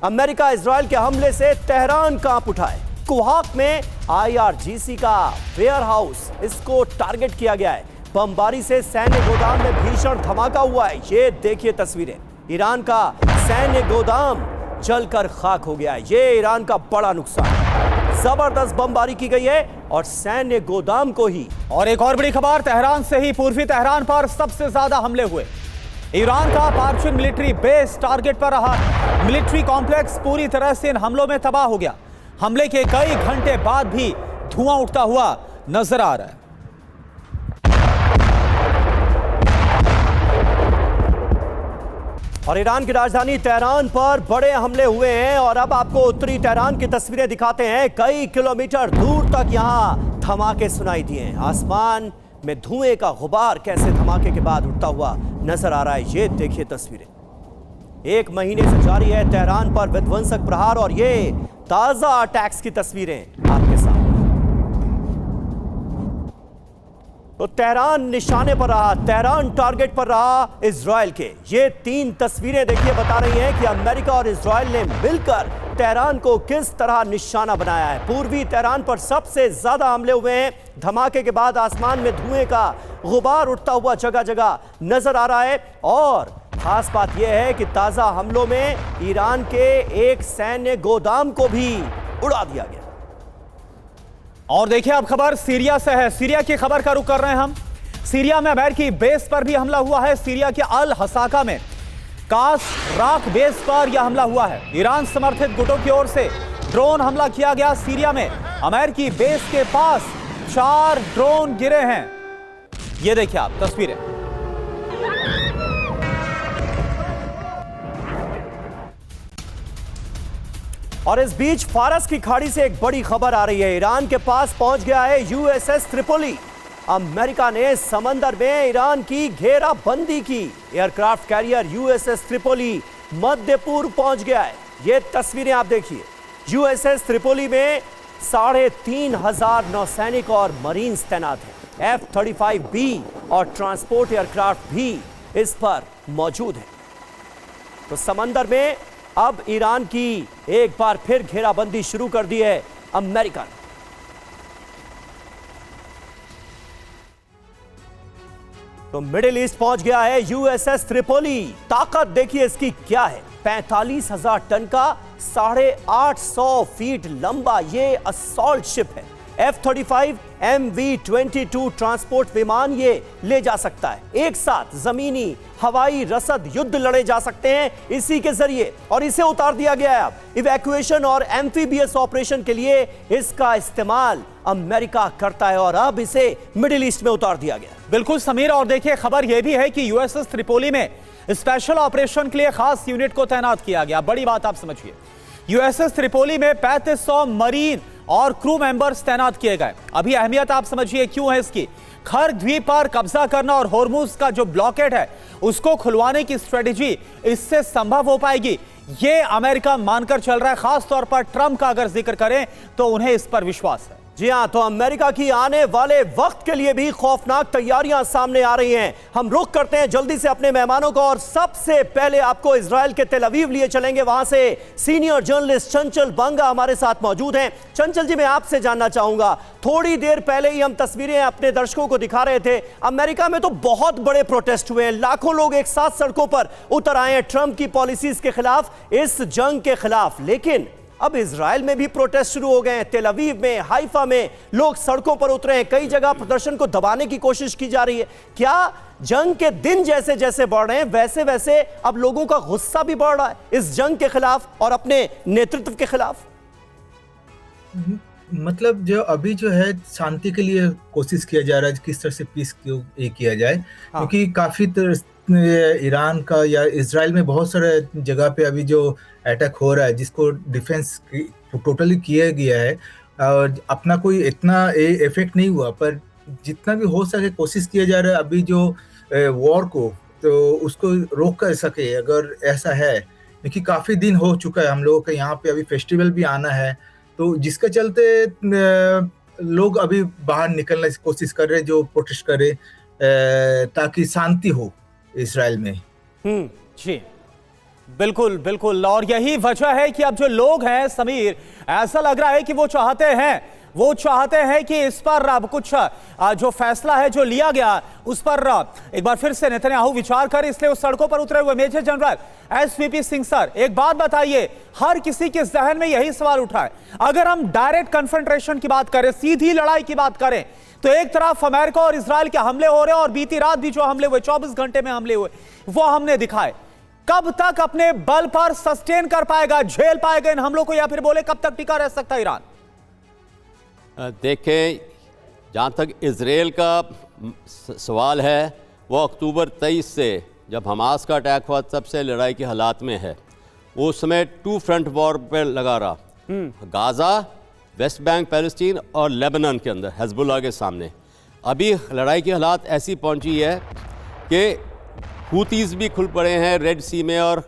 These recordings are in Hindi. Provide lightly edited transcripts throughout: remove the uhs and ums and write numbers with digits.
अमेरिका इजराइल के हमले से तेहरान कांप उठा है। कुहाक में IRGC का वेयर हाउस, इसको टारगेट किया गया है। बमबारी से सैन्य गोदाम में भीषण धमाका हुआ है। ये देखिए तस्वीरें, ईरान का सैन्य गोदाम जलकर खाक हो गया है। ये ईरान का बड़ा नुकसान। जबरदस्त बमबारी की गई है और सैन्य गोदाम को ही। और एक और बड़ी खबर, तेहरान से ही पूर्वी तेहरान पर सबसे ज्यादा हमले हुए। ईरान का पार्शियन मिलिट्री बेस टारगेट पर रहा। मिलिट्री कॉम्प्लेक्स पूरी तरह से इन हमलों में तबाह हो गया। हमले के कई घंटे बाद भी धुआं उठता हुआ नजर आ रहा है। और ईरान की राजधानी तेहरान पर बड़े हमले हुए हैं और अब आपको उत्तरी तेहरान की तस्वीरें दिखाते हैं। कई किलोमीटर दूर तक यहां धमाके सुनाई दिए। आसमान में धुएं का गुबार कैसे धमाके के बाद उठता हुआ नजर आ रहा है। ये देखिए तस्वीरें। एक महीने से जारी है तेहरान पर विध्वंसक प्रहार और ये ताजा अटैक्स की तस्वीरें आपके सामने। तो तेहरान निशाने पर रहा, तेहरान टारगेट पर रहा इजराइल के। ये तीन तस्वीरें देखिए बता रही हैं कि अमेरिका और इजराइल ने मिलकर तेहरान को किस तरह निशाना बनाया है। पूर्वी तेहरान पर सबसे ज्यादा हमले हुए हैं। धमाके के बाद आसमान में धुएं का गुबार उठता हुआ जगह जगह नजर आ रहा है। और खास बात यह है कि ताजा हमलों में ईरान के एक सैन्य गोदाम को भी उड़ा दिया गया। और देखिए अब खबर सीरिया से है। सीरिया की खबर का रुख कर रहे हैं हम। सीरिया में अमेरिकी बेस पर भी हमला हुआ है। सीरिया के अल हसाका में कास राख बेस पर यह हमला हुआ है। ईरान समर्थित गुटों की ओर से ड्रोन हमला किया गया। सीरिया में अमेरिकी बेस के पास 4 ड्रोन गिरे हैं। यह देखिए आप तस्वीरें। और इस बीच फारस की खाड़ी से एक बड़ी खबर आ रही है। ईरान के पास पहुंच गया है USS त्रिपोली। अमेरिका ने समंदर में ईरान की घेराबंदी की। एयरक्राफ्ट कैरियर USS त्रिपोली मध्य पूर्व पहुंच गया है। ये तस्वीरें आप देखिए। USS त्रिपोली में 3,500 नौसैनिक और मरीन्स तैनात हैं। F-35B और ट्रांसपोर्ट एयरक्राफ्ट भी इस पर मौजूद है। तो समंदर में अब ईरान की एक बार फिर घेराबंदी शुरू कर दी है अमेरिका ने। तो मिडिल ईस्ट पहुंच गया है USS त्रिपोली। ताकत देखिए इसकी क्या है। 45,000 टन का 850 फीट लंबा ये असॉल्ट शिप है। F-35 MV-22 ट्रांसपोर्ट विमान ये ले जा सकता है। एक साथ जमीनी हवाई रसद युद्ध लड़े जा सकते हैं इसी के जरिए। और इसे उतार दिया गया है अब इवैक्यूएशन और एम्फीबियस ऑपरेशन के लिए इसका इस्तेमाल अमेरिका करता है और अब इसे मिडिल ईस्ट में उतार दिया गया। बिल्कुल समीर, और देखिए खबर यह भी है कि USS त्रिपोली में स्पेशल ऑपरेशन के लिए खास यूनिट को तैनात किया गया। बड़ी बात आप समझिए। USS त्रिपोली में 3500 मरीन और क्रू मेंबर्स तैनात किए गए। अभी अहमियत आप समझिए क्यों है इसकी। खर्ग द्वीप पर कब्जा करना और होर्मुज का जो ब्लॉकेड है उसको खुलवाने की स्ट्रेटेजी इससे संभव हो पाएगी, ये अमेरिका मानकर चल रहा है। खास तौर पर ट्रंप का अगर जिक्र करें तो उन्हें इस पर विश्वास है। जी हां, तो अमेरिका की आने वाले वक्त के लिए भी खौफनाक तैयारियां सामने आ रही हैं। हम रुख करते हैं जल्दी से अपने मेहमानों को और सबसे पहले आपको इजराइल के तेल अवीव लिए चलेंगे। वहां से सीनियर जर्नलिस्ट चंचल बंगा हमारे साथ मौजूद हैं। चंचल जी, मैं आपसे जानना चाहूंगा, थोड़ी देर पहले ही हम तस्वीरें अपने दर्शकों को दिखा रहे थे। अमेरिका में तो बहुत बड़े प्रोटेस्ट हुए हैं, लाखों लोग एक साथ सड़कों पर उतर आए हैं ट्रंप की पॉलिसीज के खिलाफ, इस जंग के खिलाफ। लेकिन अब इजराइल में भी प्रोटेस्ट शुरू हो गए हैं। तेल अवीव में, हाइफा में लोग सड़कों पर उतरे हैं। कई जगह प्रदर्शन को दबाने की कोशिश की जा रही है। क्या जंग के दिन जैसे जैसे बढ़ रहे हैं वैसे वैसे अब लोगों का गुस्सा भी बढ़ रहा है इस जंग के खिलाफ और अपने नेतृत्व के खिलाफ? मतलब जो अभी जो है शांति के लिए कोशिश किया जा रहा है, किस तरह से पीस किया जाए। क्योंकि काफी ईरान का या इजराइल में बहुत सारे जगह पे अभी जो अटैक हो रहा है जिसको डिफेंस टोटली किया गया है और अपना कोई इतना इफेक्ट नहीं हुआ, पर जितना भी हो सके कोशिश किया जा रहा है अभी जो वॉर को तो उसको रोक कर सके अगर ऐसा है। क्योंकि काफी दिन हो चुका है, हम लोगों का यहाँ पे अभी फेस्टिवल भी आना है, तो जिसके चलते लोग अभी बाहर निकलने की कोशिश कर रहे हैं, जो प्रोटेस्ट कर रहे ताकि शांति हो इजराइल में। जी बिल्कुल बिल्कुल, और यही वजह है कि अब जो लोग हैं समीर, ऐसा लग रहा है कि वो चाहते हैं कि इस पर अब कुछ जो फैसला है जो लिया गया उस पर एक बार फिर से नेतन्याहू विचार कर, इसलिए उस सड़कों पर उतरे हुए major general SVP Singh sir, एक बात बताइए, हर किसी के जहन में यही सवाल उठा है, अगर हम डायरेक्ट कन्फ्रंटेशन की बात करें, सीधी लड़ाई की बात करें, तो एक तरफ अमेरिका और इजराइल के हमले हो रहे हैं और बीती रात भी जो हमले हुए, 24 घंटे में हमले हुए, वो हमने दिखाए। कब तक अपने बल पर सस्टेन कर पाएगा, झेल पाएगा इन हमलों को, या फिर बोले कब तक टिका रह सकता है ईरान? देखें, जहाँ तक इजराइल का सवाल है, वो अक्टूबर 23 से जब हमास का अटैक हुआ तब से लड़ाई के हालात में है। वो उस समय 2 फ्रंट वॉर पर लगा रहा, गाज़ा, वेस्ट बैंक पैलेस्टीन और लेबनान के अंदर हिजबुल्लाह के सामने। अभी लड़ाई की हालात ऐसी पहुंची है कि हूतीज़ भी खुल पड़े हैं रेड सी में और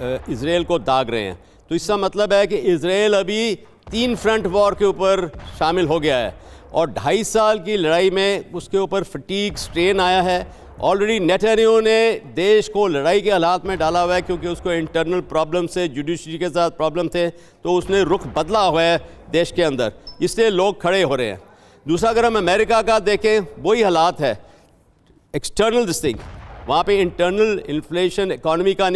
इजराइल को दाग रहे हैं। तो इसका मतलब है कि इजराइल अभी 3 फ्रंट वॉर के ऊपर शामिल हो गया है और 2.5 साल की लड़ाई में उसके ऊपर फटीग स्ट्रेन आया है। ऑलरेडी नेतन्याहू ने देश को लड़ाई के हालात में डाला हुआ है क्योंकि उसको इंटरनल प्रॉब्लम से, जुडिशरी के साथ प्रॉब्लम थे, तो उसने रुख बदला हुआ है देश के अंदर, इसलिए लोग खड़े हो रहे हैं। दूसरा, अगर हम अमेरिका का देखें, वही हालात है, एक्सटर्नल दिस थिंग, वहाँ पे इंटरनल इन्फ्लेशन, इकॉनमी का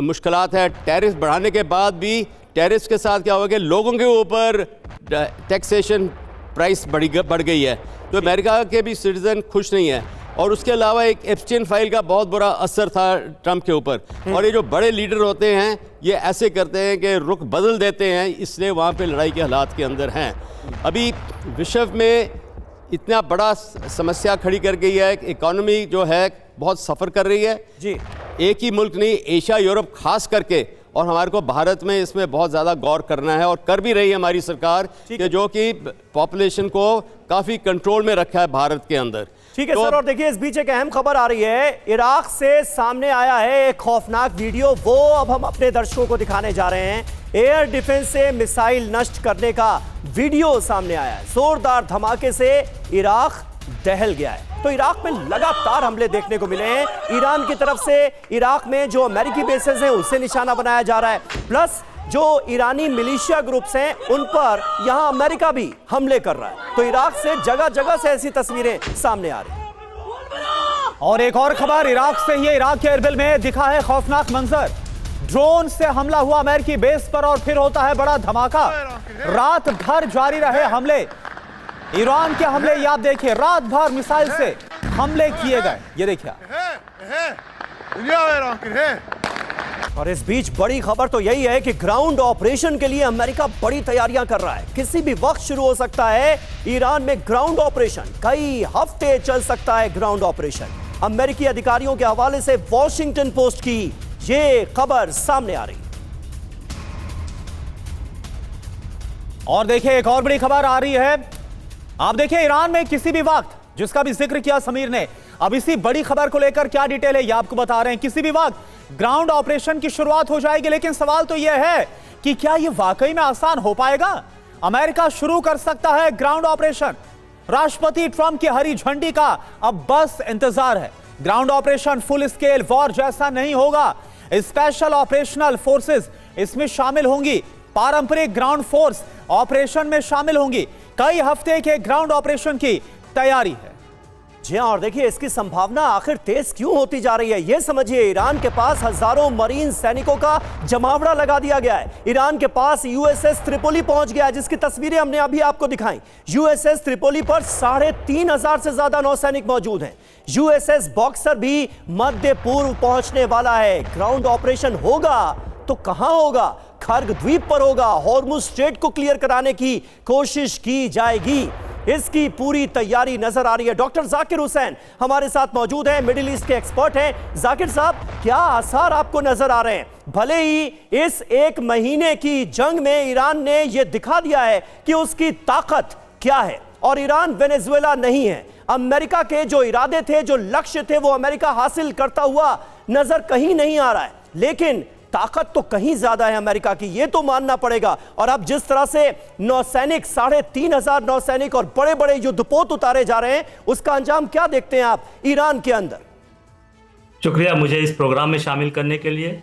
मुश्किलात है। टैरिफ बढ़ाने के बाद भी टैरिफ के साथ क्या होगा कि लोगों के ऊपर टैक्सेशन प्राइस बढ़ गई है, तो अमेरिका के भी सिटीजन खुश नहीं है। और उसके अलावा एक एप्स्टीन फाइल का बहुत बुरा असर था ट्रंप के ऊपर। और ये जो बड़े लीडर होते हैं ये ऐसे करते हैं कि रुख बदल देते हैं, इसलिए वहाँ पे लड़ाई के हालात के अंदर हैं। अभी विश्व में इतना बड़ा समस्या खड़ी कर गई है, इकॉनमी जो है बहुत सफ़र कर रही है जी। एक ही मुल्क नहीं, एशिया, यूरोप खास करके, और हमारे को भारत में इसमें बहुत ज़्यादा गौर करना है और कर भी रही है हमारी सरकार, कि जो कि पॉपुलेशन को काफ़ी कंट्रोल में रखा है भारत के अंदर। ठीक है सर, और देखिए इस बीच एक अहम खबर आ रही है, इराक से सामने आया है एक खौफनाक वीडियो, वो अब हम अपने दर्शकों को दिखाने जा रहे हैं। एयर डिफेंस से मिसाइल नष्ट करने का वीडियो सामने आया है। जोरदार धमाके से इराक दहल गया है। तो इराक में लगातार हमले देखने को मिले हैं। ईरान की तरफ से इराक में जो अमेरिकी बेसेस हैं उसे निशाना बनाया जा रहा है, प्लस जो ईरानी मिलिशिया ग्रुप्स हैं उन पर यहां अमेरिका भी हमले कर रहा है। तो इराक से जगह जगह से ऐसी तस्वीरें सामने आ रही हैं। और एक और खबर इराक से ही है। इराक के एरबिल में दिखा है खौफनाक मंजर, ड्रोन से हमला हुआ अमेरिकी बेस पर और फिर होता है बड़ा धमाका। रात भर जारी रहे हमले, ईरान के हमले, ये आप देखिए, रात भर मिसाइल से हमले किए गए, ये देखिए। और इस बीच बड़ी खबर तो यही है कि ग्राउंड ऑपरेशन के लिए अमेरिका बड़ी तैयारियां कर रहा है। किसी भी वक्त शुरू हो सकता है ईरान में ग्राउंड ऑपरेशन, कई हफ्ते चल सकता है ग्राउंड ऑपरेशन। अमेरिकी अधिकारियों के हवाले से वॉशिंगटन पोस्ट की ये खबर सामने आ रही। और देखिए एक और बड़ी खबर आ रही है, आप देखिए ईरान में किसी भी वक्त, जिसका भी जिक्र किया समीर ने, अब इसी बड़ी खबर को लेकर क्या डिटेल है ये आपको बता रहे हैं। किसी भी वक्त ग्राउंड ऑपरेशन की शुरुआत हो जाएगी, लेकिन सवाल तो यह है कि क्या यह वाकई में आसान हो पाएगा? अमेरिका शुरू कर सकता है ग्राउंड ऑपरेशन, राष्ट्रपति ट्रंप की हरी झंडी का अब बस इंतजार है। Ground operation full scale war जैसा नहीं होगा, स्पेशल ऑपरेशनल फोर्सेस इसमें शामिल होंगी, पारंपरिक ग्राउंड फोर्स ऑपरेशन में शामिल होंगी। कई हफ्ते के ग्राउंड ऑपरेशन की तैयारी है। जी हाँ, और देखिए इसकी संभावना आखिर तेज क्यों होती जा रही है ये समझिए। ईरान के पास हजारों मरीन सैनिकों का जमावड़ा लगा दिया गया है। ईरान के पास यूएसएस त्रिपोली पहुंच गया है, जिसकी तस्वीरें हमने अभी आपको दिखाई। यूएसएस त्रिपोली पर 3,500 से ज्यादा नौसैनिक मौजूद हैं। यूएसएस बॉक्सर भी मध्य पूर्व पहुंचने वाला है। ग्राउंड ऑपरेशन होगा तो कहां होगा? खर्ग द्वीप पर होगा। हॉर्मुज स्ट्रेट को क्लियर कराने की कोशिश की जाएगी। इसकी पूरी तैयारी नजर आ रही है। डॉक्टर जाकिर हुसैन हमारे साथ मौजूद हैं, मिडिल ईस्ट के एक्सपर्ट हैं। जाकिर साहब, क्या आसार आपको नजर आ रहे हैं? भले ही इस 1 महीने की जंग में ईरान ने यह दिखा दिया है कि उसकी ताकत क्या है, और ईरान वेनेजुएला नहीं है। अमेरिका के जो इरादे थे, जो लक्ष्य थे, वो अमेरिका हासिल करता हुआ नजर कहीं नहीं आ रहा है, लेकिन ताकत तो कहीं ज्यादा है अमेरिका की, ये तो मानना पड़ेगा। और अब जिस तरह से नौसैनिक, 3,500 नौसैनिक और बड़े बड़े युद्धपोत उतारे जा रहे हैं, उसका अंजाम क्या देखते हैं आप ईरान के अंदर? शुक्रिया मुझे इस प्रोग्राम में शामिल करने के लिए।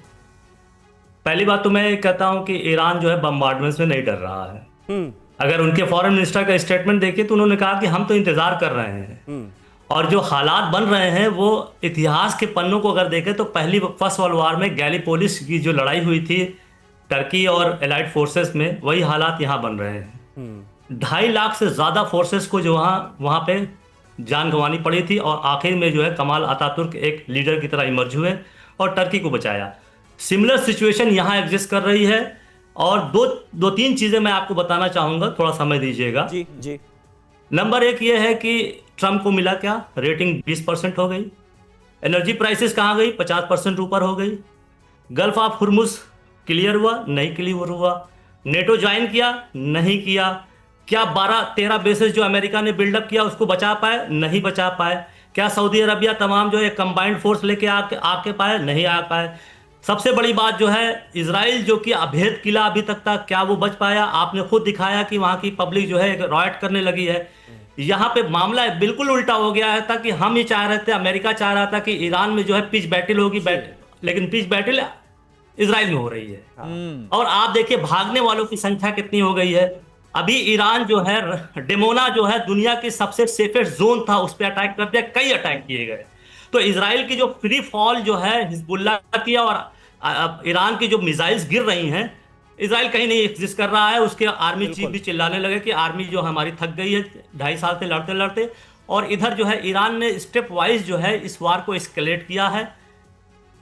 पहली बात तो मैं कहता हूं कि ईरान जो है बम्बार्डमेंट्स में नहीं डर रहा है। अगर उनके फॉरेन मिनिस्टर का स्टेटमेंट देखिए तो उन्होंने कहा कि हम तो इंतजार कर रहे हैं, और जो हालात बन रहे हैं वो इतिहास के पन्नों को अगर देखें तो फर्स्ट वर्ल्ड वॉर में गैलीपोलिस की जो लड़ाई हुई थी टर्की और एलाइड फोर्सेस में, वही हालात यहाँ बन रहे हैं। 2.5 लाख से ज़्यादा फोर्सेस को जो वहाँ पे जान गंवानी पड़ी थी, और आखिर में जो है कमाल अतातुर्क एक लीडर की तरह इमर्ज हुए और टर्की को बचाया। सिमिलर सिचुएशन यहाँ एग्जिस्ट कर रही है। और दो तीन चीज़ें मैं आपको बताना चाहूँगा, थोड़ा समय दीजिएगा। जी जी। नंबर 1 ये है कि ट्रंप को मिला क्या, रेटिंग 20% हो गई। एनर्जी प्राइसेस कहाँ गई, 50% ऊपर हो गई। गल्फ ऑफ हुर्मुज क्लियर हुआ, नहीं क्लियर हुआ। नेटो ज्वाइन किया, नहीं किया। क्या 12-13 बेसेस जो अमेरिका ने बिल्डअप किया उसको बचा पाए, नहीं बचा पाए। क्या सऊदी अरबिया तमाम जो है कंबाइंड फोर्स लेके आके पाए, नहीं आ पाए। सबसे बड़ी बात जो है इजराइल जो कि अभेद किला अभी तक था, क्या वो बच पाया? आपने खुद दिखाया कि वहाँ की पब्लिक जो है रॉयट करने लगी है। यहाँ पे मामला बिल्कुल उल्टा हो गया है। था कि हम ये चाह रहे थे, अमेरिका चाह रहा था कि ईरान में जो है पिच बैटल होगी, लेकिन पिच बैटल इजराइल में हो रही है। और आप देखिए भागने वालों की संख्या कितनी हो गई है। अभी ईरान जो है डेमोना जो है दुनिया के सबसे सेफेस्ट जोन था, उस पर अटैक कर दिया, कई अटैक किए गए। तो इजराइल की जो फ्री फॉल जो है हिजबुल्लाह की और ईरान की जो मिसाइल्स गिर रही हैं, इजराइल कहीं नहीं एग्जिस्ट कर रहा है। उसके आर्मी चीफ भी चिल्लाने लगे कि आर्मी जो हमारी थक गई है 2.5 साल से लड़ते लड़ते। और इधर जो है ईरान ने स्टेप वाइज जो है इस वार को एस्केलेट किया है,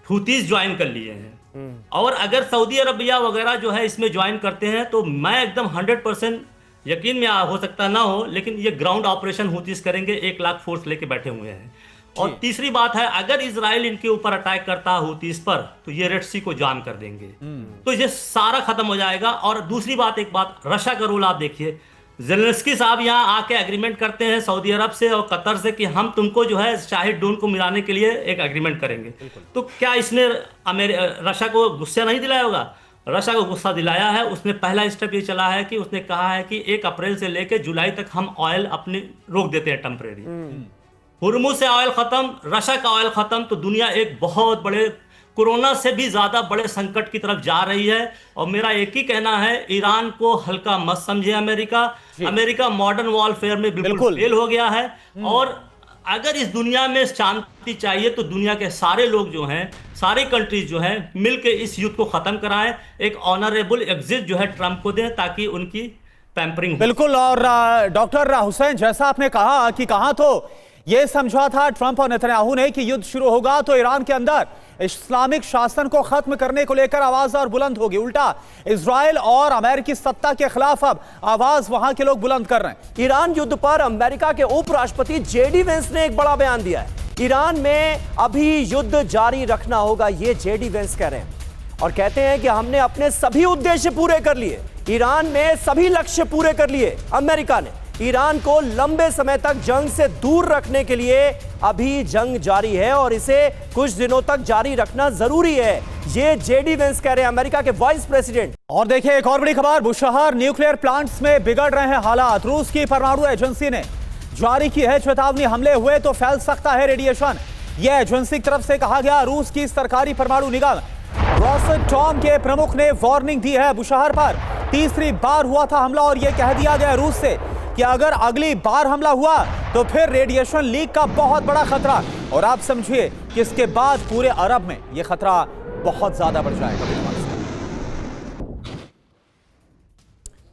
हुतीज ज्वाइन कर लिए हैं। और अगर सऊदी अरबिया वगैरह जो है इसमें ज्वाइन करते हैं तो मैं एकदम 100% यकीन में हो सकता ना हो, लेकिन ये ग्राउंड ऑपरेशन हुतीज करेंगे। 1 लाख फोर्स लेके बैठे हुए हैं। और तीसरी बात है, अगर इजराइल इनके ऊपर अटैक करता है हुतीज पर, तो ये रेड सी को जाम कर देंगे। तो ये सारा खत्म हो जाएगा। और दूसरी बात, एक बात, रशिया का रोल आप देखिए। ज़ेलेंस्की साहब यहाँ आके एग्रीमेंट करते हैं सऊदी अरब से और कतर से कि हम तुमको जो है शाहिद ड्रोन को मिलाने के लिए एक एग्रीमेंट करेंगे। तो क्या इसने रशिया को गुस्सा नहीं दिलाया होगा? रशिया को गुस्सा दिलाया है। उसने पहला स्टेप ये चला है कि उसने कहा है कि 1 अप्रैल से लेकर जुलाई तक हम ऑयल अपने रोक देते हैं टेम्परेरी। हुर्मुज से ऑयल खत्म, रशिया का ऑयल खत्म, तो दुनिया एक बहुत बड़े कोरोना से भी ज्यादा बड़े संकट की तरफ जा रही है। और मेरा एक ही कहना है, ईरान को हल्का मत समझे अमेरिका मॉडर्न वॉरफेयर में बिल्कुल फेल हो गया है। और अगर इस दुनिया में शांति चाहिए तो दुनिया के सारे लोग जो हैं, सारी कंट्रीज जो हैं, मिलकर इस युद्ध को खत्म कराएं। एक ऑनरेबल एग्जिट जो है ट्रंप को दें ताकि उनकी पैम्परिंग। बिल्कुल। और डॉक्टर हुसैन, जैसा आपने कहा कि कहा तो यह समझा था ट्रंप और नेतन्याहू ने कि युद्ध शुरू होगा तो ईरान के अंदर इस्लामिक शासन को खत्म करने को लेकर आवाज और बुलंद होगी। उल्टा इजराइल और अमेरिकी सत्ता के खिलाफ अब आवाज वहां के लोग बुलंद कर रहे हैं। ईरान युद्ध पर अमेरिका के उपराष्ट्रपति जेडी वेंस ने एक बड़ा बयान दिया है। ईरान में अभी युद्ध जारी रखना होगा, ये जेडी वेंस कह रहे हैं। और कहते हैं कि हमने अपने सभी उद्देश्य पूरे कर लिए, ईरान में सभी लक्ष्य पूरे कर लिए। अमेरिका ने ईरान को लंबे समय तक जंग से दूर रखने के लिए अभी जंग जारी है और इसे कुछ दिनों तक जारी रखना जरूरी है, ये जेडी वेंस कह रहे हैं, अमेरिका के वाइस प्रेसिडेंट। और देखिए एक और बड़ी खबर, बुशहर न्यूक्लियर प्लांट्स में बिगड़ रहे हैं हालात। रूस की परमाणु एजेंसी ने जारी की है चेतावनी, हमले हुए तो फैल सकता है रेडिएशन। यह एजेंसी की तरफ से कहा गया। रूस की सरकारी परमाणु निगम रोसटॉम के प्रमुख ने वार्निंग दी है। बुशहर पर तीसरी बार हुआ था हमला और यह कह दिया गया रूस से कि अगर अगली बार हमला हुआ तो फिर रेडिएशन लीक का बहुत बड़ा खतरा। और आप समझिए कि इसके बाद पूरे अरब में यह खतरा बहुत ज्यादा बढ़ जाएगा।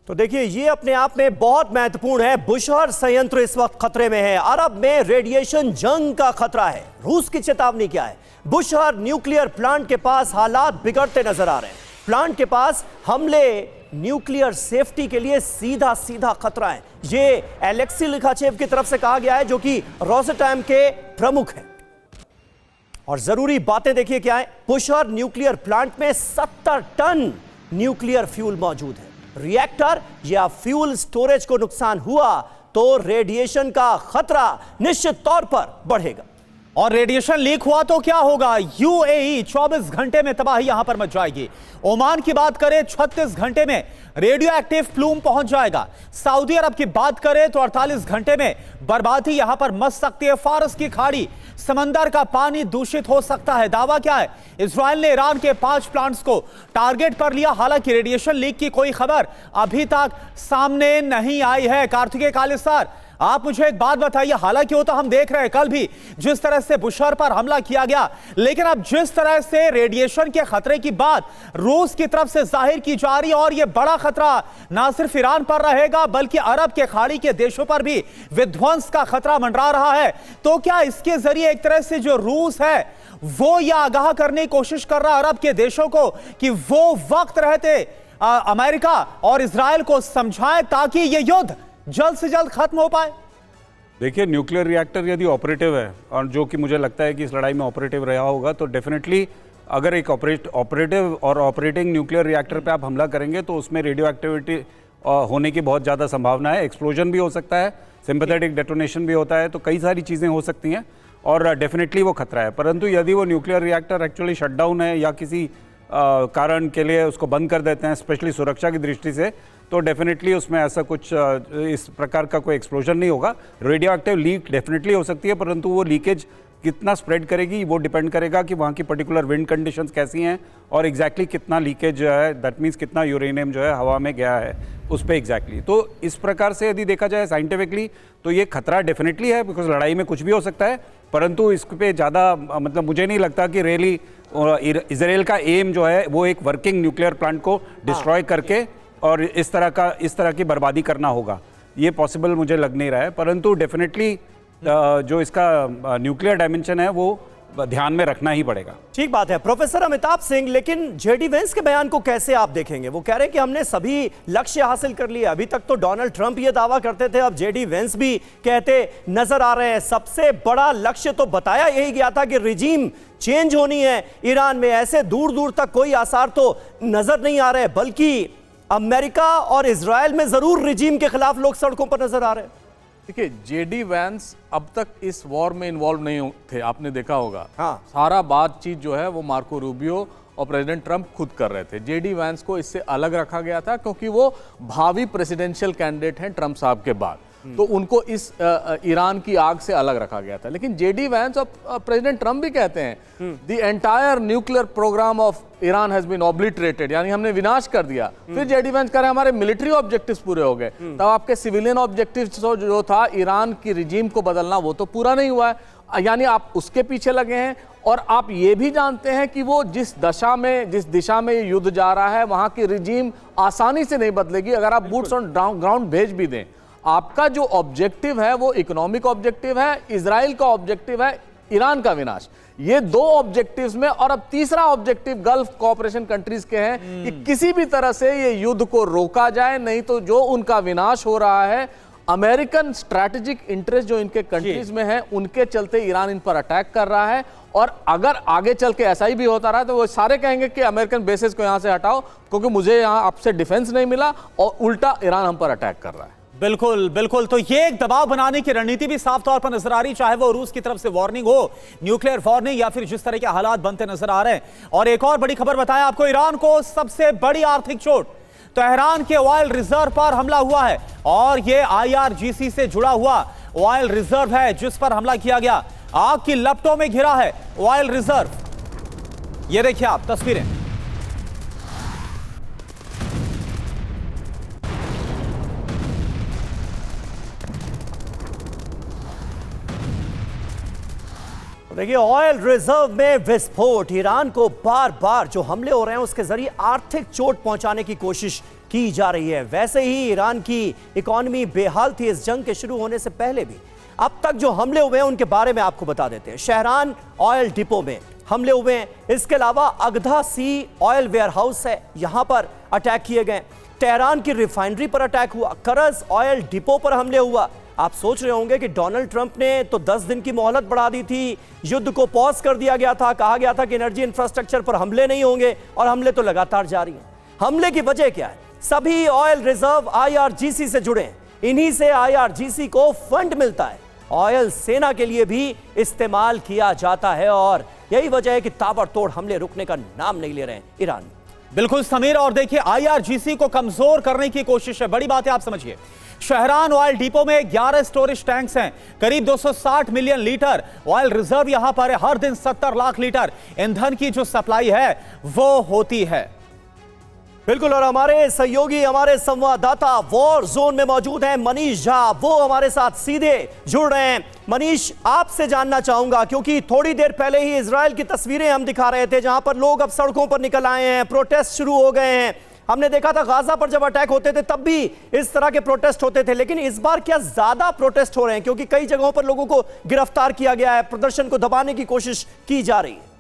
तो देखिए ये अपने आप में बहुत महत्वपूर्ण है। बुशहर संयंत्र इस वक्त खतरे में है। अरब में रेडिएशन जंग का खतरा है। रूस की चेतावनी क्या है? बुशहर न्यूक्लियर प्लांट के पास हालात बिगड़ते नजर आ रहे हैं। प्लांट के पास हमले न्यूक्लियर सेफ्टी के लिए सीधा सीधा खतरा है। ये एलेक्सी लिखाचेव की तरफ से कहा गया है, जो कि रोसटॉम के प्रमुख हैं। और जरूरी बातें देखिए क्या है। बुशहर न्यूक्लियर प्लांट में 70 टन न्यूक्लियर फ्यूल मौजूद है। रिएक्टर या फ्यूल स्टोरेज को नुकसान हुआ तो रेडिएशन का खतरा निश्चित तौर पर बढ़ेगा। और रेडिएशन लीक हुआ तो क्या होगा? यूएई 24 घंटे में तबाही यहां पर मच जाएगी। ओमान की बात करें 36 घंटे में रेडियो एक्टिव प्लूम पहुंच जाएगा। सऊदी अरब की बात करें तो 48 घंटे में बर्बादी यहां पर मच सकती है। फारस की खाड़ी समंदर का पानी दूषित हो सकता है। दावा क्या है? इजराइल ने ईरान के 5 प्लांट्स को टारगेट कर लिया। हालांकि रेडिएशन लीक की कोई खबर अभी तक सामने नहीं आई है। कार्तिकेय काले सर, आप मुझे एक बात बताइए, हालांकि वो तो हम देख रहे हैं कल भी जिस तरह से बुशहर पर हमला किया गया, लेकिन अब जिस तरह से रेडिएशन के खतरे की बात रूस की तरफ से जाहिर की जा रही है, और यह बड़ा खतरा ना सिर्फ ईरान पर रहेगा बल्कि अरब के खाड़ी के देशों पर भी विध्वंस का खतरा मंडरा रहा है, तो क्या इसके जरिए एक तरह से जो रूस है वो यह आगाह करने की कोशिश कर रहा है अरब के देशों को कि वो वक्त रहते अमेरिका और इजराइल को समझाएं ताकि यह युद्ध जल्द से जल्द खत्म हो पाए? देखिए, न्यूक्लियर रिएक्टर यदि ऑपरेटिव है, और जो कि मुझे लगता है कि इस लड़ाई में ऑपरेटिव रहा होगा, तो डेफिनेटली अगर एक ऑपरेटिव और ऑपरेटिंग न्यूक्लियर रिएक्टर पे आप हमला करेंगे तो उसमें रेडियो एक्टिविटी होने की बहुत ज़्यादा संभावना है। एक्सप्लोजन भी हो सकता है, सिंपैथेटिक डेटोनेशन भी होता है, तो कई सारी चीज़ें हो सकती हैं और डेफिनेटली वो खतरा है। परंतु यदि वो न्यूक्लियर रिएक्टर एक्चुअली शटडाउन है या किसी कारण के लिए उसको बंद कर देते हैं, स्पेशली सुरक्षा की दृष्टि से, तो डेफिनेटली उसमें ऐसा कुछ इस प्रकार का कोई एक्सप्लोजन नहीं होगा। रेडियो एक्टिव लीक डेफिनेटली हो सकती है, परंतु वो लीकेज कितना स्प्रेड करेगी वो डिपेंड करेगा कि वहाँ की पर्टिकुलर विंड कंडीशंस कैसी हैं और एग्जैक्टली कितना लीकेज जो है, दैट मीन्स कितना यूरेनियम जो है हवा में गया है उस पर एग्जैक्टली। तो इस प्रकार से यदि देखा जाए साइंटिफिकली तो ये खतरा डेफिनेटली है, बिकॉज लड़ाई में कुछ भी हो सकता है, परंतु इस पर ज़्यादा मतलब मुझे नहीं लगता कि रियली इजराइल का एम जो है वो एक वर्किंग न्यूक्लियर प्लांट को डिस्ट्रॉय करके और इस तरह की बर्बादी करना होगा, ये पॉसिबल मुझे लग नहीं रहा है। परंतु डेफिनेटली जो इसका न्यूक्लियर डायमेंशन है वो ध्यान में रखना ही पड़ेगा। ठीक बात है प्रोफेसर अमिताभ सिंह, लेकिन जेडी वेंस के बयान को कैसे आप देखेंगे? वो कह रहे हैं कि हमने सभी लक्ष्य हासिल कर लिए। अभी तक तो डोनाल्ड ट्रंप ये दावा करते थे, अब जेडी वेंस भी कहते नजर आ रहे हैं। सबसे बड़ा लक्ष्य तो बताया यही गया था कि रिजीम चेंज होनी है ईरान में। ऐसे दूर दूर तक कोई आसार तो नजर नहीं आ रहे, बल्कि अमेरिका और इजराइल में जरूर रिजीम के खिलाफ लोग सड़कों पर नजर आ रहे हैं। देखिए, जेडी वैंस अब तक इस वॉर में इन्वॉल्व नहीं थे, आपने देखा होगा। हाँ। सारा बातचीत जो है वो मार्को रूबियो और प्रेसिडेंट ट्रंप खुद कर रहे थे। जेडी वैंस को इससे अलग रखा गया था क्योंकि वो भावी प्रेसिडेंशियल कैंडिडेट हैं ट्रंप साहब के बाद, तो उनको इस ईरान की आग से अलग रखा गया था। लेकिन जेडी वैंस और प्रेसिडेंट ट्रंप भी कहते हैं the entire nuclear programme of Iran has been obliterated, यानी हमने विनाश कर दिया। फिर जेडी वैंस कह रहे हैं हमारे मिलिट्री ऑब्जेक्टिव्स पूरे हो गए, तब आपके सिविलियन ऑब्जेक्टिव्स जो था ईरान की रिजीम को बदलना, वो तो पूरा नहीं हुआ है, यानी आप उसके पीछे लगे हैं। और आप ये भी जानते हैं कि वो जिस दिशा में ये युद्ध जा रहा है वहां की रिजीम आसानी से नहीं बदलेगी अगर आप बूट्स ऑन ग्राउंड भेज भी दें। आपका जो ऑब्जेक्टिव है वो इकोनॉमिक ऑब्जेक्टिव है, इजराइल का ऑब्जेक्टिव है ईरान का विनाश। ये दो ऑब्जेक्टिव्स में, और अब तीसरा ऑब्जेक्टिव गल्फ कोऑपरेशन कंट्रीज के हैं कि किसी भी तरह से ये युद्ध को रोका जाए, नहीं तो जो उनका विनाश हो रहा है, अमेरिकन स्ट्रैटेजिक इंटरेस्ट जो इनके कंट्रीज में है उनके चलते ईरान इन पर अटैक कर रहा है। और अगर आगे चल के ऐसा ही भी होता रहा तो वो सारे कहेंगे कि अमेरिकन बेसेस को यहां से हटाओ क्योंकि मुझे यहां आपसे डिफेंस नहीं मिला, और उल्टा ईरान हम पर अटैक कर रहा है। बिल्कुल बिल्कुल, तो ये एक दबाव बनाने की रणनीति भी साफ तौर पर नजर आ रही, चाहे वो रूस की तरफ से वार्निंग हो, न्यूक्लियर वार्निंग, या फिर जिस तरह के हालात बनते नजर आ रहे हैं। और एक और बड़ी खबर बताएं आपको, ईरान को सबसे बड़ी आर्थिक चोट, तेहरान के ऑयल रिजर्व पर हमला हुआ है, और ये IRGC से जुड़ा हुआ ऑयल रिजर्व है जिस पर हमला किया गया। आग की लपटों में घिरा है ऑयल रिजर्व। ये देखिए आप तस्वीरें। देखिए, ऑयल रिजर्व में विस्फोट। ईरान को बार बार जो हमले हो रहे हैं उसके जरिए आर्थिक चोट पहुंचाने की कोशिश की जा रही है। वैसे ही ईरान की इकॉनमी बेहाल थी इस जंग के शुरू होने से पहले भी। अब तक जो हमले हुए हैं उनके बारे में आपको बता देते हैं। शहरान ऑयल डिपो में हमले हुए हैं, इसके अलावा अगधा सी ऑयल वेयरहाउस है, यहां पर अटैक किए गए। तेहरान की रिफाइनरी पर अटैक हुआ, करज ऑयल डिपो पर हमले हुआ। आप सोच रहे होंगे कि डोनाल्ड ट्रंप ने तो 10 दिन की मोहलत बढ़ा दी थी, युद्ध को पॉज कर दिया गया था, कहा गया था कि एनर्जी इंफ्रास्ट्रक्चर पर हमले नहीं होंगे, और हमले तो लगातार जारी हैं। हमले की वजह क्या है? सभी ऑयल रिजर्व IRGC से जुड़े हैं, इन्हीं से IRGC को फंड मिलता है, ऑयल सेना के लिए भी इस्तेमाल किया जाता है, और यही वजह है कि ताबड़तोड़ हमले रुकने का नाम नहीं ले रहे हैं ईरान। बिल्कुल समीर, और देखिए IRGC को कमजोर करने की कोशिश है। बड़ी बात है, आप समझिए, शहरान ऑयल डिपो में 11 स्टोरेज टैंक्स हैं, करीब 260 मिलियन लीटर ऑयल रिजर्व यहां पर है। हर दिन 70 लाख लीटर ईंधन की जो सप्लाई है वो होती है। बिल्कुल, और हमारे सहयोगी, हमारे संवाददाता वॉर जोन में मौजूद हैं मनीष झा, वो हमारे साथ सीधे जुड़ रहे हैं। मनीष, आपसे जानना चाहूंगा, क्योंकि थोड़ी देर पहले ही इजराइल की तस्वीरें हम दिखा रहे थे जहां पर लोग अब सड़कों पर निकल आए हैं, प्रोटेस्ट शुरू हो गए हैं। हमने देखा था गाजा पर जब अटैक होते थे तब भी इस तरह के प्रोटेस्ट होते थे, लेकिन इस बार क्या ज्यादा प्रोटेस्ट हो रहे हैं? क्योंकि कई जगहों पर लोगों को गिरफ्तार किया गया है, प्रदर्शन को दबाने की कोशिश की जा रही है।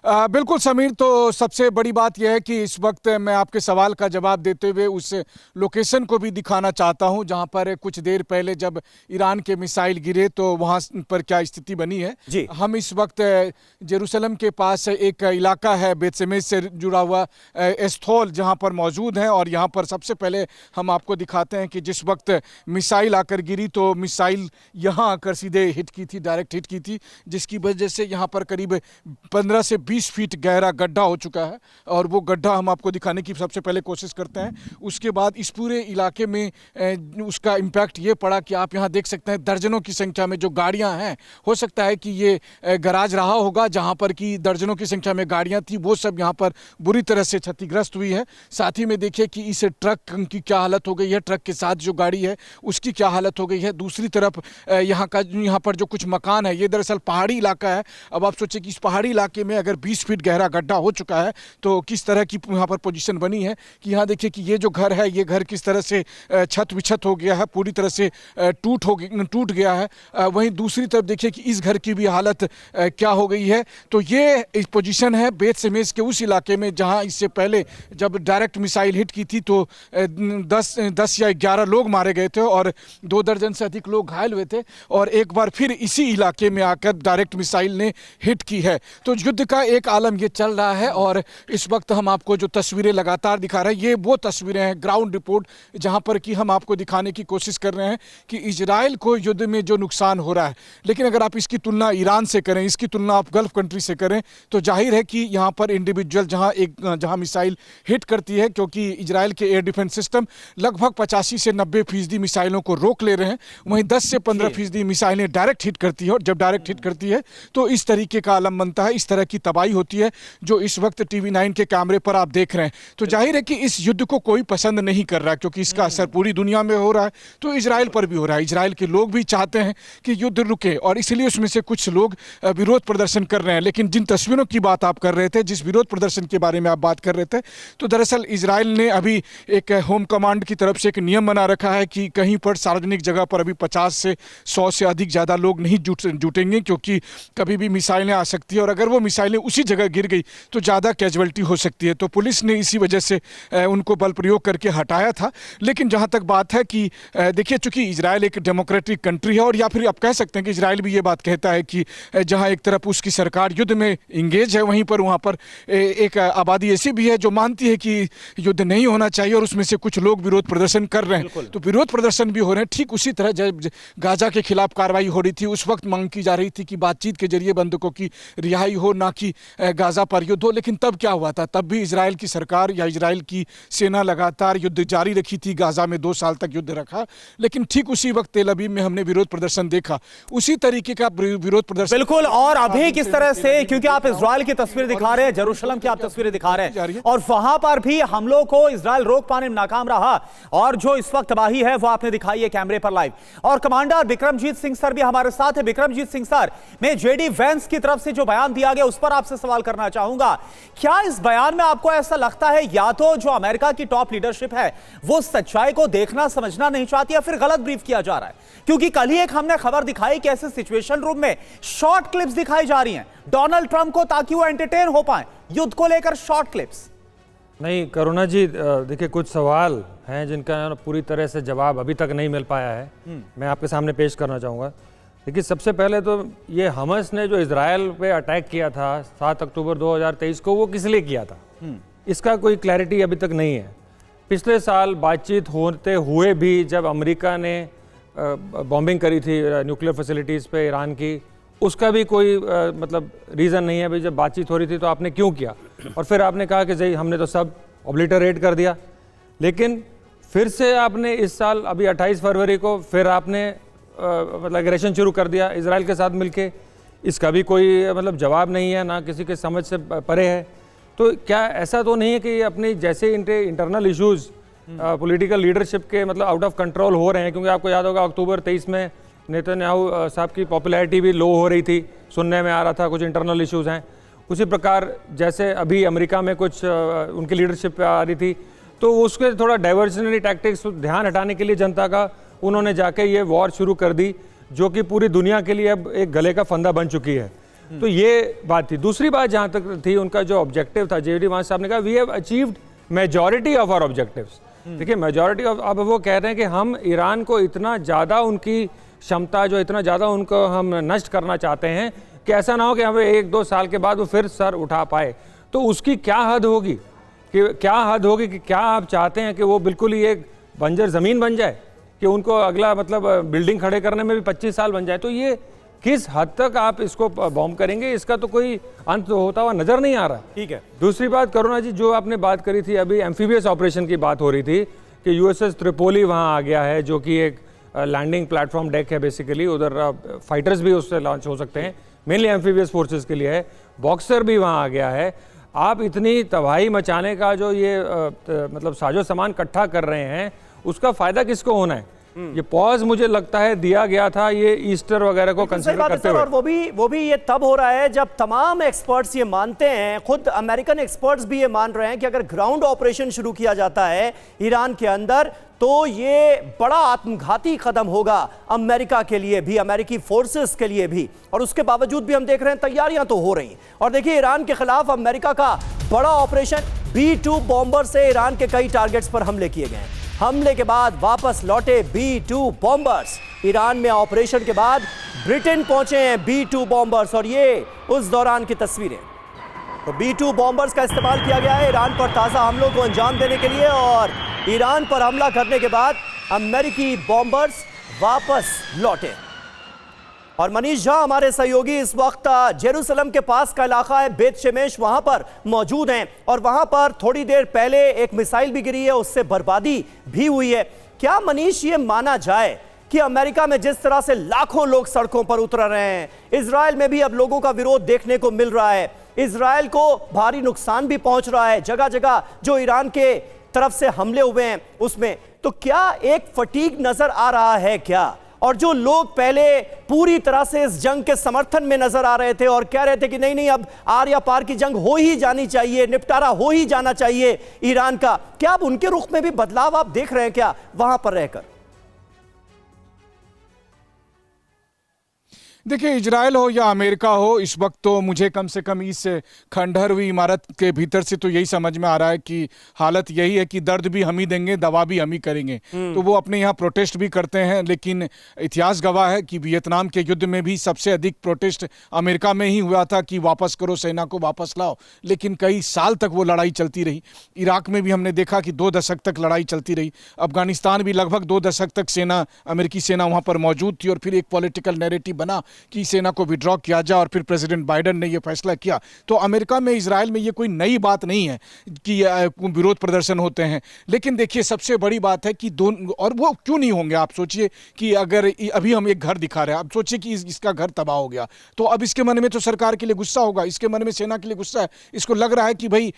बिल्कुल समीर, तो सबसे बड़ी बात यह है कि इस वक्त मैं आपके सवाल का जवाब देते हुए उस लोकेशन को भी दिखाना चाहता हूं जहां पर कुछ देर पहले जब ईरान के मिसाइल गिरे तो वहां पर क्या स्थिति बनी है जी। हम इस वक्त जेरूसलम के पास एक इलाका है बेतशेमेश से जुड़ा हुआ एस्थोल जहां पर मौजूद हैं, और यहां पर सबसे पहले हम आपको दिखाते हैं कि जिस वक्त मिसाइल आकर गिरी तो मिसाइल यहां आकर सीधे हिट की थी, डायरेक्ट हिट की थी, जिसकी वजह से यहां पर करीब 15 से 20 फीट गहरा गड्ढा हो चुका है। और वो गड्ढा हम आपको दिखाने की सबसे पहले कोशिश करते हैं। उसके बाद इस पूरे इलाके में उसका इम्पैक्ट ये पड़ा कि आप यहाँ देख सकते हैं दर्जनों की संख्या में जो गाड़ियाँ हैं, हो सकता है कि ये गराज रहा होगा जहाँ पर कि दर्जनों की संख्या में गाड़ियाँ थी, वो सब यहाँ पर बुरी तरह से क्षतिग्रस्त हुई है। साथ ही में देखिए कि इस ट्रक की क्या हालत हो गई है, ट्रक के साथ जो गाड़ी है उसकी क्या हालत हो गई है। दूसरी तरफ यहाँ पर जो कुछ मकान है, ये दरअसल पहाड़ी इलाका है। अब आप सोचिए कि इस पहाड़ी इलाके में अगर 20 फीट गहरा गड्ढा हो चुका है तो किस तरह की यहाँ पर पोजीशन बनी है कि यहाँ देखिए कि ये जो घर है, ये घर किस तरह से छत विछत हो गया है, पूरी तरह से टूट गया है। वहीं दूसरी तरफ देखिए कि इस घर की भी हालत क्या हो गई है। तो ये पोजीशन है बेतशेमेश के उस इलाके में जहाँ इससे पहले जब डायरेक्ट मिसाइल हिट की थी तो 10 या 11 लोग मारे गए थे और 2 दर्जन से अधिक लोग घायल हुए थे, और एक बार फिर इसी इलाके में आकर डायरेक्ट मिसाइल ने हिट की है। तो युद्ध का एक आलम ये चल रहा है, और इस वक्त हम आपको जो तस्वीरें लगातार दिखा रहे हैं ये वो तस्वीरें हैं ग्राउंड रिपोर्ट, जहां पर कि हम आपको दिखाने की कोशिश कर रहे हैं कि इजराइल को युद्ध में जो नुकसान हो रहा है, लेकिन अगर आप इसकी तुलना ईरान से करें, इसकी तुलना आप गल्फ कंट्री से करें, तो जाहिर है कि यहाँ पर इंडिविजुअल जहाँ मिसाइल हिट करती है, क्योंकि इजराइल के एयर डिफेंस सिस्टम लगभग 85 से 90% मिसाइलों को रोक ले रहे हैं, वहीं 10 से 15% मिसाइलें डायरेक्ट हिट करती है, और जब डायरेक्ट हिट करती है तो इस तरीके का आलम बनता है, इस तरह की तबाही होती है जो इस वक्त TV9 के कैमरे पर आप देख रहे हैं। तो जाहिर है कि इस युद्ध को कोई पसंद नहीं कर रहा है, क्योंकि इसका असर पूरी दुनिया में हो रहा है, तो इजराइल पर भी हो रहा है। इजराइल के लोग भी चाहते हैं कि युद्ध रुके, और इसलिए उसमें से कुछ लोग विरोध प्रदर्शन कर रहे हैं। लेकिन जिन तस्वीरों की बात आप कर रहे थे, जिस विरोध प्रदर्शन के बारे में आप बात कर रहे थे, तो दरअसल इजराइल ने अभी एक होम कमांड की तरफ से एक नियम बना रखा है कि कहीं पर सार्वजनिक जगह पर अभी 50 से 100 से अधिक ज़्यादा लोग नहीं जुटेंगे, क्योंकि कभी भी मिसाइलें आ सकती है, और अगर वो मिसाइलें उसी जगह गिर गई तो ज़्यादा कैजुअल्टी हो सकती है। तो पुलिस ने इसी वजह से उनको बल प्रयोग करके हटाया था। लेकिन जहाँ तक बात है कि देखिए, चूंकि इजराइल एक डेमोक्रेटिक कंट्री है, और या फिर आप कह सकते हैं कि इजराइल भी ये बात कहता है कि जहाँ एक तरफ उसकी सरकार युद्ध में इंगेज है, वहीं पर वहाँ पर एक आबादी ऐसी भी है जो मानती है कि युद्ध नहीं होना चाहिए, और उसमें से कुछ लोग विरोध प्रदर्शन कर रहे हैं। तो विरोध प्रदर्शन भी हो रहे हैं। ठीक उसी तरह जब गाजा के खिलाफ कार्रवाई हो रही थी, उस वक्त मांग की जा रही थी कि बातचीत के जरिए बंधकों की रिहाई हो, ना कि गाजा पर युद्ध हो। लेकिन तब क्या हुआ था? तब भी इजराइल की सरकार या इजराइल की सेना लगातार युद्ध जारी रखी थी, गाजा में 2 साल तक युद्ध रखा। लेकिन ठीक उसी वक्त तेल अवीव में हमने विरोध प्रदर्शन देखा, उसी तरीके का विरोध प्रदर्शन। बिल्कुल, और अभी किस तरह से, क्योंकि आप इजराइल की तस्वीर दिखा रहे हैं, जेरूशलम की आप तस्वीरें दिखा रहे हैं, और वहां पर भी हमलों को इजराइल रोक पाने में नाकाम रहा, और जो इस वक्त तबाही है वो आपने दिखाई है कैमरे पर लाइव। और कमांडर बिक्रमजीत सिंह सर भी हमारे साथ है। बिक्रमजीत सिंह सर, मैं JD वैंस की तरफ से जो बयान दिया गया उस पर आपसे सवाल करना चाहूंगा। क्या इस बयान में आपको ऐसा लगता है या तो जो अमेरिका की टॉप लीडरशिप है वो सच्चाई को देखना समझना नहीं चाहती, या फिर गलत ब्रीफ किया जा रहा है? क्योंकि कल ही एक हमने खबर दिखाई कि ऐसे सिचुएशन रूम में शॉर्ट क्लिप्स दिखाई जा रही हैं डोनाल्ड ट्रंप को, ताकि वो एंटरटेन हो पाए युद्ध को लेकर। शॉर्ट क्लिप्स नहीं करुणा जी, देखिए कुछ सवाल हैं जिनका पूरी तरह से जवाब अभी तक नहीं मिल पाया है, मैं आपके सामने पेश करना चाहूँगा। देखिए, सबसे पहले तो ये हमास ने जो इजराइल पे अटैक किया था 7 अक्टूबर 2023 को, वो किस लिए किया था, इसका कोई क्लैरिटी अभी तक नहीं है। पिछले साल बातचीत होते हुए भी जब अमेरिका ने बॉम्बिंग करी थी न्यूक्लियर फैसिलिटीज़ पे ईरान की, उसका भी कोई मतलब रीज़न नहीं है। भाई जब बातचीत हो रही थी तो आपने क्यों किया, और फिर आपने कहा कि जी हमने तो सब ऑब्लिटरेट कर दिया। लेकिन फिर से आपने इस साल अभी 28 फरवरी को फिर आपने मतलब एग्रेशन शुरू कर दिया इजराइल के साथ मिलके। इसका भी कोई मतलब जवाब नहीं है, ना किसी के समझ से परे है। तो क्या ऐसा तो नहीं है कि अपने जैसे इनके इंटरनल इश्यूज़ पॉलिटिकल लीडरशिप के मतलब आउट ऑफ कंट्रोल हो रहे हैं? क्योंकि आपको याद होगा अक्टूबर 23 में नेतन्याहू साहब की पॉपुलैरिटी भी लो हो रही थी, सुनने में आ रहा था कुछ इंटरनल इश्यूज़ हैं। उसी प्रकार जैसे अभी अमेरिका में कुछ उनकी लीडरशिप पे आ रही थी, तो उसके थोड़ा डाइवर्जनरी टैक्टिक्स, ध्यान हटाने के लिए जनता का उन्होंने जाके ये वॉर शुरू कर दी, जो कि पूरी दुनिया के लिए अब एक गले का फंदा बन चुकी है। तो ये बात थी। दूसरी बात जहाँ तक थी, उनका जो ऑब्जेक्टिव था, जेडी वांस साहब ने कहा we have achieved majority of our objectives. देखिए मेजॉरिटी ऑफ, अब वो कह रहे हैं कि हम ईरान को इतना ज़्यादा उनकी क्षमता जो इतना ज़्यादा उनको हम नष्ट करना चाहते हैं कि ऐसा ना हो कि हमें 1-2 साल के बाद वो फिर सर उठा पाए। तो उसकी क्या हद होगी कि क्या आप चाहते हैं कि वो बिल्कुल ही एक बंजर ज़मीन बन जाए, कि उनको अगला मतलब बिल्डिंग खड़े करने में भी 25 साल बन जाए? तो ये किस हद तक आप इसको बॉम्ब करेंगे, इसका तो कोई अंत होता हुआ नज़र नहीं आ रहा। ठीक है। दूसरी बात करुणा जी, जो आपने बात करी थी अभी एम्फीबियस ऑपरेशन की बात हो रही थी कि यूएसएस त्रिपोली वहाँ आ गया है, जो कि एक लैंडिंग प्लेटफॉर्म डेक है बेसिकली। उधर फाइटर्स भी उससे लॉन्च हो सकते हैं, मेनली एम्फीबियस फोर्सेस के लिए है। बॉक्सर भी वहाँ आ गया है। आप इतनी तबाही मचाने का जो ये मतलब साजो सामान इकट्ठा कर रहे हैं, उसका फ़ायदा किसको होना है? ये पॉज मुझे लगता है दिया गया था ये ईस्टर वगैरह को कंसीडर करते हुए। और वो भी ये तब हो रहा है जब तमाम एक्सपर्ट्स ये मानते हैं, खुद अमेरिकन एक्सपर्ट्स भी ये मान रहे हैं कि अगर ग्राउंड ऑपरेशन शुरू किया जाता है ईरान के अंदर, तो ये बड़ा आत्मघाती कदम होगा अमेरिका के लिए भी, अमेरिकी फोर्सेस के लिए भी। और उसके बावजूद भी हम देख रहे हैं तैयारियां तो हो रही हैं। और देखिए ईरान के खिलाफ अमेरिका का बड़ा ऑपरेशन, B-2 बॉम्बर से ईरान के कई टारगेट्स पर हमले किए गए। हमले के बाद वापस लौटे B-2 बॉम्बर्स। ईरान में ऑपरेशन के बाद ब्रिटेन पहुंचे हैं B-2 बॉम्बर्स, और ये उस दौरान की तस्वीरें। तो B-2 बॉम्बर्स का इस्तेमाल किया गया है ईरान पर ताज़ा हमलों को अंजाम देने के लिए, और ईरान पर हमला करने के बाद अमेरिकी बॉम्बर्स वापस लौटे। और मनीष झा हमारे सहयोगी इस वक्त जेरूसलम के पास का इलाका है बेत शेमेश, वहां पर मौजूद हैं, और वहां पर थोड़ी देर पहले एक मिसाइल भी गिरी है, उससे बर्बादी भी हुई है। क्या मनीष ये माना जाए कि अमेरिका में जिस तरह से लाखों लोग सड़कों पर उतर रहे हैं, इजराइल में भी अब लोगों का विरोध देखने को मिल रहा है, इजराइल को भारी नुकसान भी पहुंच रहा है जगह जगह जो ईरान के तरफ से हमले हुए हैं उसमें, तो क्या एक फटीग नजर आ रहा है क्या? और जो लोग पहले पूरी तरह से इस जंग के समर्थन में नजर आ रहे थे और कह रहे थे कि नहीं अब आर या पार की जंग हो ही जानी चाहिए, निपटारा हो ही जाना चाहिए ईरान का, क्या अब उनके रुख में भी बदलाव आप देख रहे हैं क्या वहां पर रहकर? देखिए, इजराइल हो या अमेरिका हो, इस वक्त तो मुझे कम से कम इस खंडहर हुई इमारत के भीतर से तो यही समझ में आ रहा है कि हालत यही है कि दर्द भी हम ही देंगे, दवा भी हम ही करेंगे। तो वो अपने यहाँ प्रोटेस्ट भी करते हैं, लेकिन इतिहास गवाह है कि वियतनाम के युद्ध में भी सबसे अधिक प्रोटेस्ट अमेरिका में ही हुआ था कि वापस करो, सेना को वापस लाओ, लेकिन कई साल तक वो लड़ाई चलती रही। इराक में भी हमने देखा कि 2 दशक तक लड़ाई चलती रही। अफगानिस्तान भी लगभग 2 दशक तक सेना, अमेरिकी सेना वहाँ पर मौजूद थी, और फिर एक पॉलिटिकल नैरेटिव बना कि सेना को विड्रॉ किया जाए, और फिर प्रेसिडेंट बाइडेन ने यह फैसला किया। तो अमेरिका में, इजराइल में ये कोई नई बात नहीं है कि विरोध प्रदर्शन होते हैं। लेकिन देखिए, सबसे बड़ी बात है कि दोनों, और वो क्यों नहीं होंगे? आप सोचिए कि अगर अभी हम एक घर दिखा रहे हैं, आप सोचिए कि इसका घर तबाह हो गया, तो अब इसके मन में तो सरकार के लिए गुस्सा होगा, इसके मन में सेना के लिए गुस्सा है, इसको लग रहा है कि भाई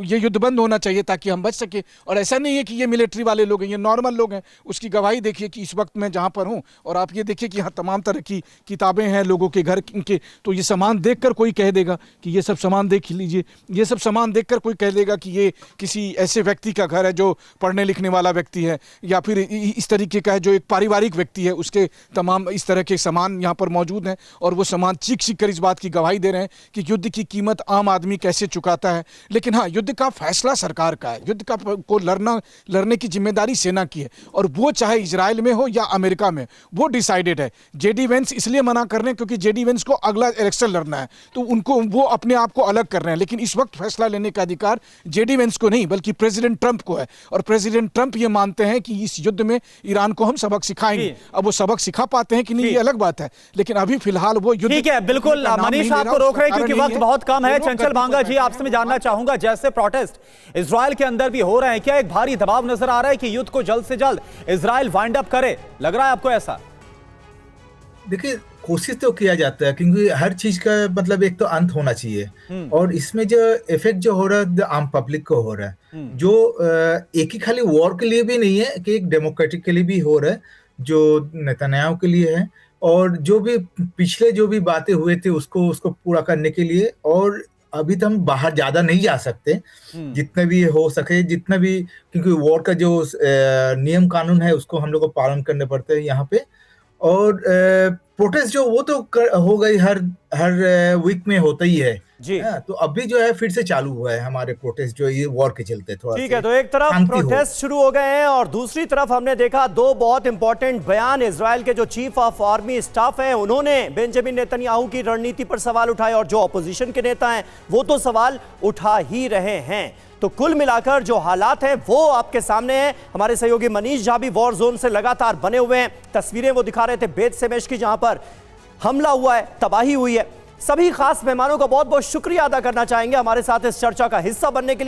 ये युद्ध बंद होना चाहिए ताकि हम बच सके। और ऐसा नहीं है कि ये मिलिट्री वाले लोग हैं, ये नॉर्मल लोग हैं। उसकी गवाही देखिए कि इस वक्त मैं जहाँ पर हूँ, और आप ये देखिए कि यहाँ तमाम तरह की किताबें हैं लोगों के घर के, तो ये सामान देखकर कोई कह देगा कि ये सब सामान देख लीजिए, ये सब सामान देखकर कोई कह देगा कि ये किसी ऐसे व्यक्ति का घर है जो पढ़ने लिखने वाला व्यक्ति है, या फिर इस तरीके का है जो एक पारिवारिक व्यक्ति है, उसके तमाम इस तरह के सामान यहाँ पर मौजूद हैं। और वो सामान चीख कर इस बात की गवाही दे रहे हैं कि युद्ध की कीमत आम आदमी कैसे चुकाता है। लेकिन हाँ, युद्ध का फैसला सरकार का है, युद्ध को लड़ने की जिम्मेदारी सेना की है, और वो चाहे इजराइल में हो या अमेरिका में, वो डिसाइडेड है। जेडी वेंस इसलिए मना कर रहे हैं क्योंकि जेडी वेंस को अगला इलेक्शन लड़ना है, तो उनको वो अपने आप को अलग कर रहे हैं। लेकिन इस वक्त फैसला लेने का अधिकार जेडी वेंस को नहीं बल्कि प्रेसिडेंट ट्रंप को है, और प्रेसिडेंट ट्रंप ये मानते हैं कि इस युद्ध में ईरान को हम सबक सिखाएंगे। अब वो सबक सिखा पाते हैं कि नहीं, ये अलग बात है, लेकिन अभी फिलहाल वो युद्ध। ठीक है, बिल्कुल मनीष आपको रोक रहे हैं क्योंकि वक्त बहुत कम है। चंचल भांगा जी, आपसे मैं जानना चाहूंगा, जैसे प्रोटेस्ट इजराइल के अंदर भी हो रहे हैं, क्या एक भारी दबाव नजर आ रहा है कि युद्ध को जल्द से जल्द इजराइल वाइंड अप करे? लग रहा है आपको ऐसा? देखिए, कोशिश तो किया जाता है क्योंकि हर चीज का मतलब एक तो अंत होना चाहिए, और इसमें जो इफेक्ट जो हो रहा है आम पब्लिक को हो रहा है, जो एक ही खाली वॉर के लिए भी नहीं है कि एक डेमोक्रेटिक के लिए भी हो रहा है, जो नेतन्याहू के लिए है, और जो भी पिछले जो भी बातें हुए थे उसको पूरा करने के लिए। और अभी तो हम बाहर ज्यादा नहीं जा सकते, जितना भी हो सके, जितना भी, क्योंकि वॉर का जो नियम कानून है उसको हम लोग को पालन करने पड़ते हैं यहाँ पे। और प्रोटेस्ट जो वो तो हो गई, हर वीक में होता ही है जी। तो अभी जो है फिर से चालू हुआ है हमारे प्रोटेस्ट, जो ये वॉर के चलते थोड़ा। ठीक है, तो एक तरफ प्रोटेस्ट शुरू हो गए हैं और दूसरी तरफ हमने देखा दो बहुत इंपॉर्टेंट बयान इजराइल के जो चीफ ऑफ आर्मी स्टाफ हैं उन्होंने बेंजामिन नेतन्याहू की रणनीति पर सवाल उठाए, और जो ऑपोजिशन के नेता हैं वो तो सवाल उठा ही रहे हैं। तो कुल मिलाकर जो हालात हैं वो आपके सामने हैं। हमारे सहयोगी मनीष झा भी वॉर जोन से लगातार बने हुए हैं, तस्वीरें वो दिखा रहे थे बेत शेमेश की, जहां पर हमला हुआ है, तबाही हुई है। सभी खास मेहमानों का बहुत बहुत शुक्रिया अदा करना चाहेंगे हमारे साथ इस चर्चा का हिस्सा बनने के लिए।